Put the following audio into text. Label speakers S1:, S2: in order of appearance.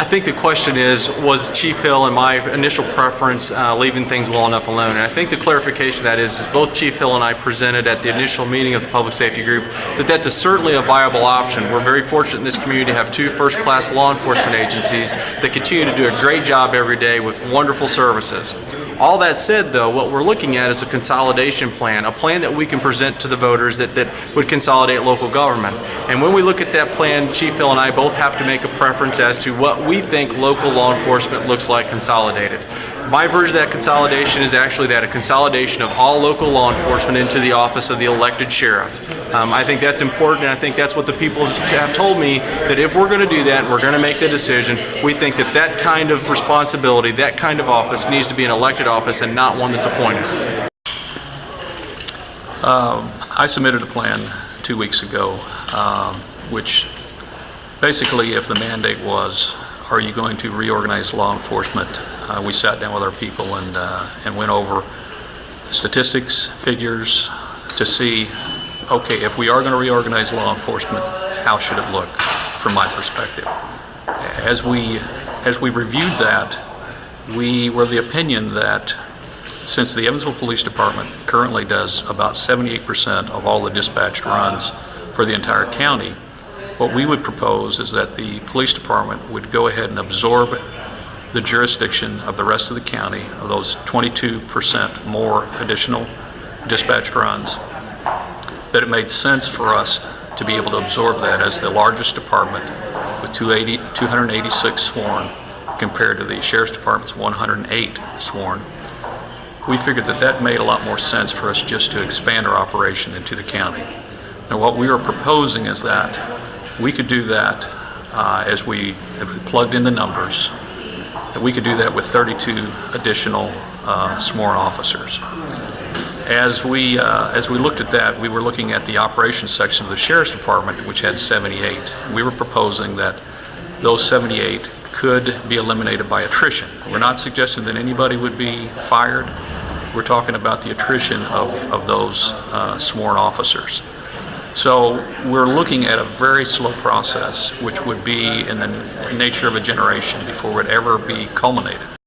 S1: I think the question is, was Chief Hill and my initial preference leaving things well enough alone? And I think the clarification of that is both Chief Hill and I presented at the initial meeting of the Public Safety Group that that's certainly a viable option. We're very fortunate in this community to have two first-class law enforcement agencies that continue to do a great job every day with wonderful services. All that said, though, what we're looking at is a consolidation plan, a plan that we can present to the voters that would consolidate local government. And when we look at that plan, Chief Hill and I both have to make a preference as to what we think local law enforcement looks like consolidated. My version of that consolidation is actually that a consolidation of all local law enforcement into the office of the elected sheriff. I think that's important, and I think that's what the people have told me, that if we're going to do that and we're going to make the decision, we think that that kind of responsibility, that kind of office needs to be an elected office and not one that's appointed.
S2: I submitted a plan 2 weeks ago, which basically, if the mandate was, are you going to reorganize law enforcement? We sat down with our people and went over statistics, figures to see, okay, if we are going to reorganize law enforcement, how should it look from my perspective? As we reviewed that, we were of the opinion that since the Evansville Police Department currently does about 78% of all the dispatched runs for the entire county, what we would propose is that the police department would go ahead and absorb the jurisdiction of the rest of the county, of those 22% more additional dispatched runs, that it made sense for us to be able to absorb that as the largest department with 286 sworn compared to the Sheriff's Department's 108 sworn. We figured that that made a lot more sense for us just to expand our operation into the county. Now what we were proposing is that we could do that if we plugged in the numbers, that we could do that with 32 additional sworn officers. As we looked at that, we were looking at the operations section of the Sheriff's Department, which had 78. We were proposing that those 78 could be eliminated by attrition. We're not suggesting that anybody would be fired. We're talking about the attrition of those sworn officers. So we're looking at a very slow process, which would be in the nature of a generation before it would ever be culminated.